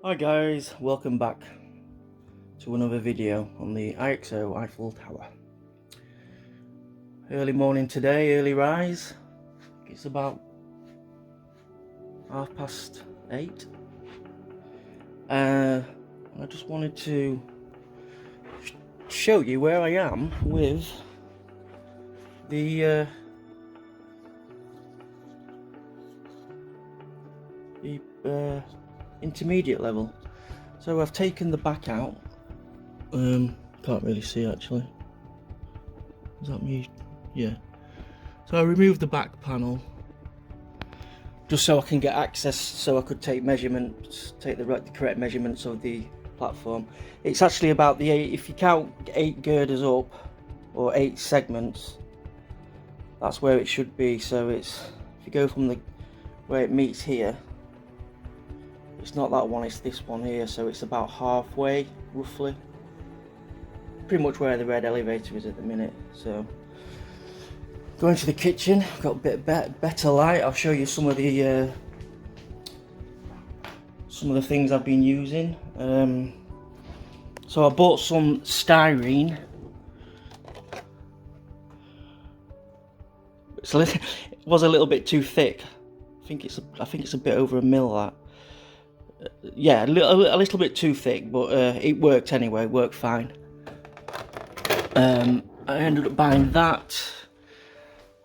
Hi guys, welcome back to another video on the IXO Eiffel Tower. Early morning today, early rise. It's about 8:30. I just wanted to show you where I am with the intermediate level. So I've taken the back out. Can't really see actually. Is that me? Yeah. So I removed the back panel just so I can get access, so I could take measurements, take the correct measurements of the platform. It's actually about the 8, if you count 8 girders up, or 8 segments, that's where it should be. So it's, if you go from the where it meets here, it's not that one, it's this one here, so it's about halfway roughly, pretty much where the red elevator is at the minute. So going to the kitchen, I've got a bit better light. I'll show you some of the things I've been using. So I bought some styrene. It was a little bit too thick. I think it's a bit over a mil, that. Yeah, a little bit too thick, but it worked anyway. Worked fine. I ended up buying that.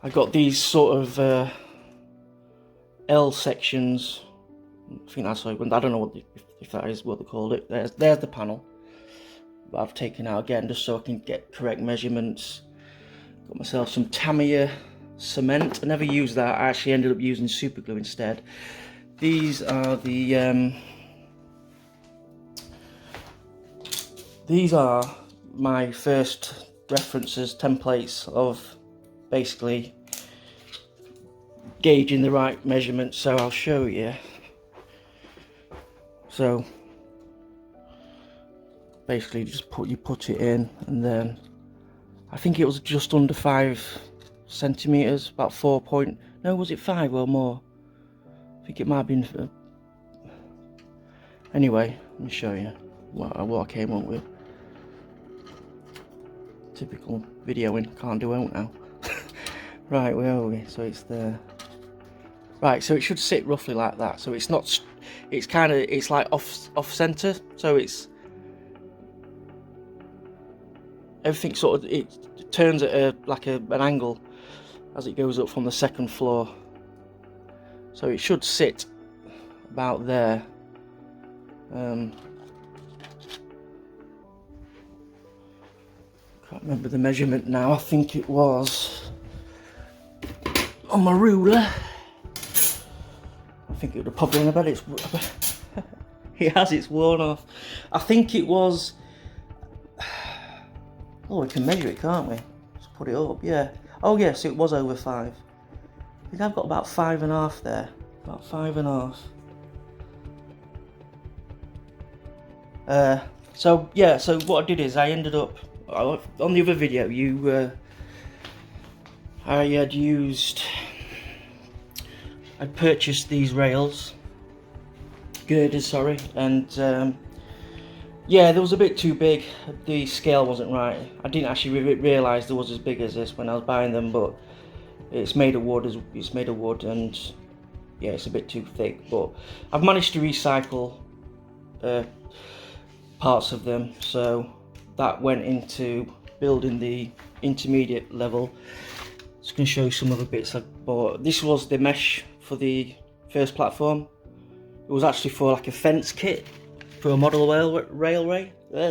I got these sort of L sections. I think that's like, I don't know if that is what they called it. There's the panel. But I've taken out again just so I can get correct measurements. Got myself some Tamiya cement. I never used that. I actually ended up using super glue instead. These are the these are my first references, templates of basically gauging the right measurements. So I'll show you. So basically just put it in, and then I think it was just under 5 centimeters, about 4 point, no, was it 5 or more? I think it might have been. Anyway, let me show you what I came up with. Typical videoing, can't do out now. Right, where are we? So it's there. Right, so it should sit roughly like that. So it's not, it's kind of, it's like off center. So it's, everything sort of, it turns at like an angle as it goes up from the second floor. So it should sit about there. Can't remember the measurement now. I think it was on my ruler. I think it would have probably, I bet it's, it's worn off. I think it was, oh, we can measure it, can't we? Just put it up, yeah. Oh yes, it was over 5. I think I've got about 5.5 there. About 5.5. So yeah, so what I did is I ended up, on the other video, I'd purchased these rails, girders, sorry, and yeah, there was a bit too big. The scale wasn't right. I didn't actually realise there was as big as this when I was buying them, but it's made of wood. And yeah, it's a bit too thick. But I've managed to recycle parts of them, so that went into building the intermediate level. Just going to show you some other bits I bought. This was the mesh for the first platform. It was actually for like a fence kit for a model railway. I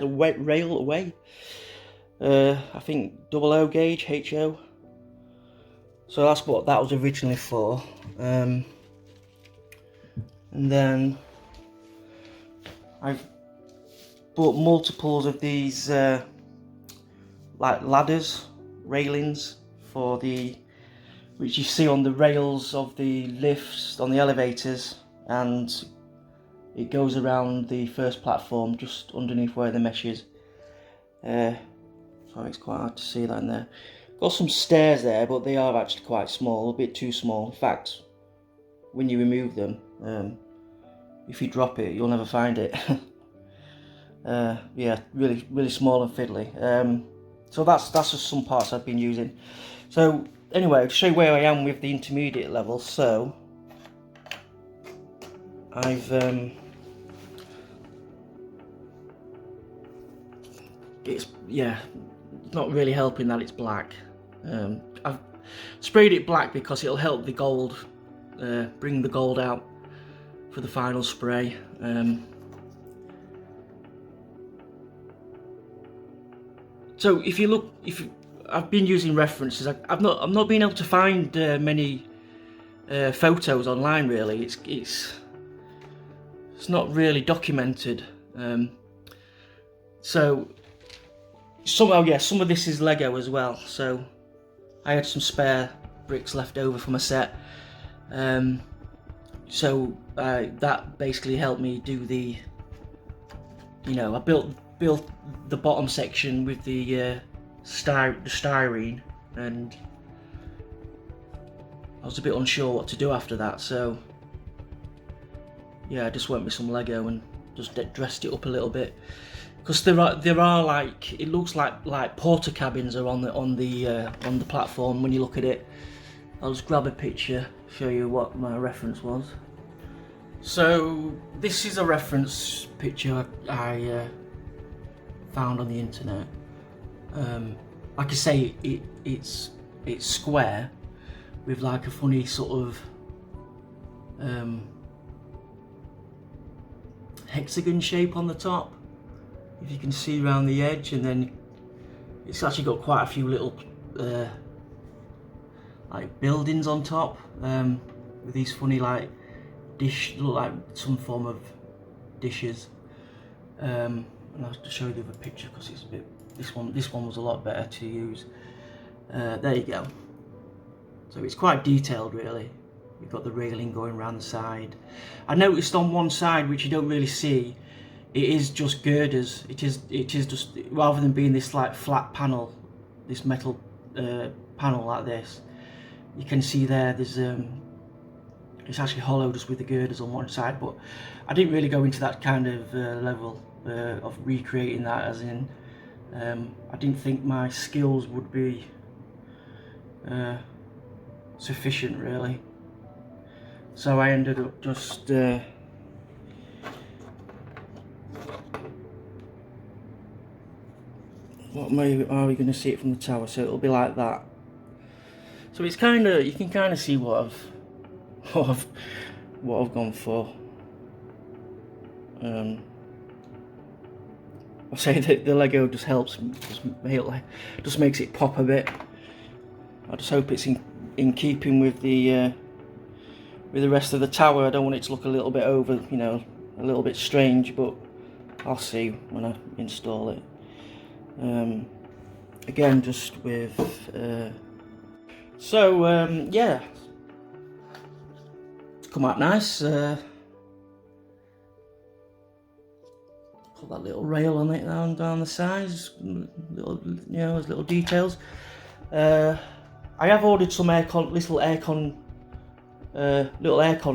think 00 gauge HO. So that's what that was originally for. And then I've bought multiples of these like ladders, railings for which you see on the rails of the lifts, on the elevators, and it goes around the first platform just underneath where the mesh is. Sorry, it's quite hard to see that in there. Got some stairs there, but they are actually quite small, a bit too small. In fact, when you remove them, if you drop it, you'll never find it. Yeah, really small and fiddly. So that's just some parts I've been using. So anyway, to show you where I am with the intermediate level, so I've it's not really helping that it's black. I've sprayed it black because it'll help the gold, bring the gold out for the final spray. So if you look, I've been using references. I've not been able to find many photos online. Really, it's not really documented. So some of this is Lego as well. So I had some spare bricks left over from a set. So that basically helped me do the, I built the bottom section with the styrene, and I was a bit unsure what to do after that, so yeah, I just went with some Lego and just dressed it up a little bit, because there are like, it looks like porter cabins are on the platform when you look at it. I'll just grab a picture, show you what my reference was. So this is a reference picture I found on the internet. Like I say, it's square with like a funny sort of hexagon shape on the top, if you can see around the edge, and then it's actually got quite a few little like buildings on top, with these funny like look like some form of dishes. And I'll have to show you the other picture because it's a bit, this one was a lot better to use. There you go. So it's quite detailed really. You've got the railing going around the side. I noticed on one side, which you don't really see, it is just girders. It is just, rather than being this like flat panel, this metal panel like this, you can see there's it's actually hollow just with the girders on one side. But I didn't really go into that kind of level of recreating that, as in I didn't think my skills would be sufficient really, so I ended up just are we going to see it from the tower? So it'll be like that. So it's kind of, you can kind of see what I've gone for. I say that the Lego just helps, just makes it pop a bit. I just hope it's in keeping with the rest of the tower. I don't want it to look a little bit over, a little bit strange, but I'll see when I install it. Again, just with yeah, it's come out nice. Put that little rail on it down the sides, little, those little details. I have ordered some little aircon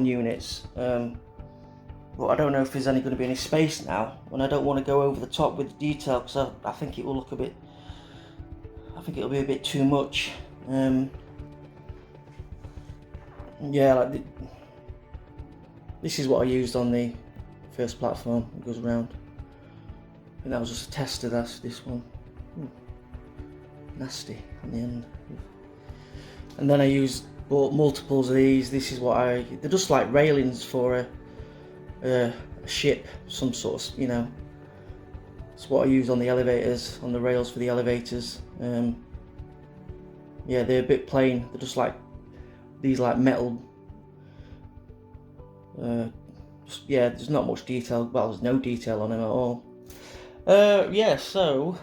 units, but I don't know if there's going to be any space now, and I don't want to go over the top with the detail because I think it will look a bit, I think it'll be a bit too much. Yeah, like this is what I used on the first platform. It goes around. And that was just a test of this one. Ooh, nasty in the end. And then I bought multiples of these. This is what they're just like railings for a ship, some sort of, It's what I use on the elevators, on the rails for the elevators. Yeah, they're a bit plain. They're just like these like metal. Yeah, there's not much detail. Well, there's no detail on them at all. Yeah, so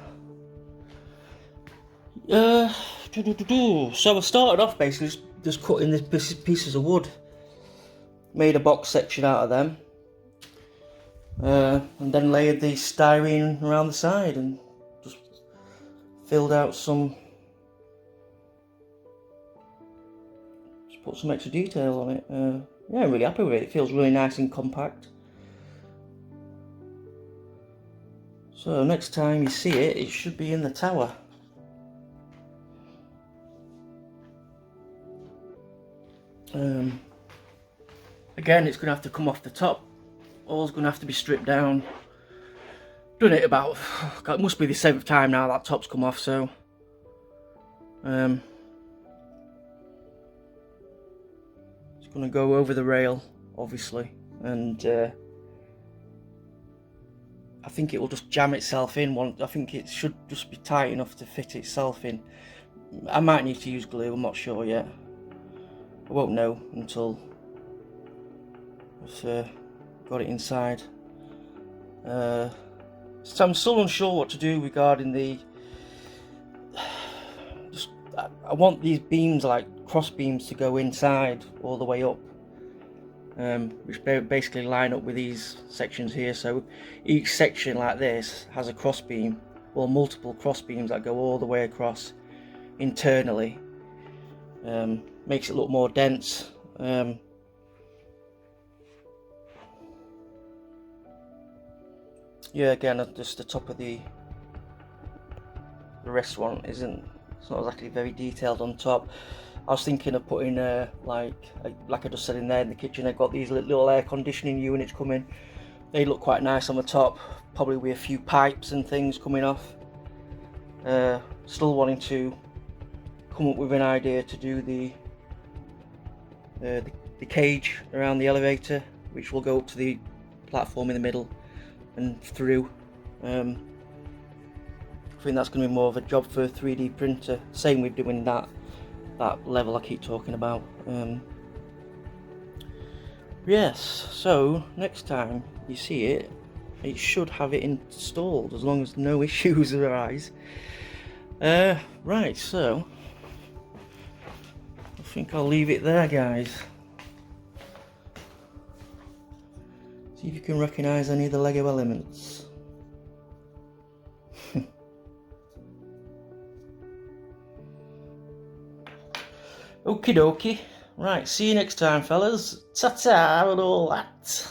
so I started off basically just cutting these pieces of wood, made a box section out of them, and then layered the styrene around the side and just filled out some, just put some extra detail on it. Yeah, I'm really happy with it. It feels really nice and compact. So next time you see it, it should be in the tower. Again, it's going to have to come off the top. All's going to have to be stripped down. Done it about, it must be the 7th time now that top's come off, so it's going to go over the rail, obviously, and I think it will just jam itself in. I think it should just be tight enough to fit itself in. I might need to use glue, I'm not sure yet. I won't know until I've got it inside. So I'm still unsure what to do regarding the. I want these beams, like cross beams, to go inside all the way up, which basically line up with these sections here. So each section like this has a cross beam, or multiple cross beams that go all the way across internally. Makes it look more dense. Yeah, again, just the top of the rest one isn't. It's not exactly very detailed on top. I was thinking of putting like I just said in there in the kitchen, I've got these little air conditioning units coming. They look quite nice on the top, probably with a few pipes and things coming off. Still wanting to come up with an idea to do the cage around the elevator, which will go up to the platform in the middle and through. I think that's going to be more of a job for a 3D printer. Same with doing that level I keep talking about. Yes, so next time you see it, it should have it installed as long as no issues arise. Right, so I think I'll leave it there, guys. See if you can recognise any of the Lego elements. Okie dokie. Right, see you next time, fellas. Ta-ta and all that.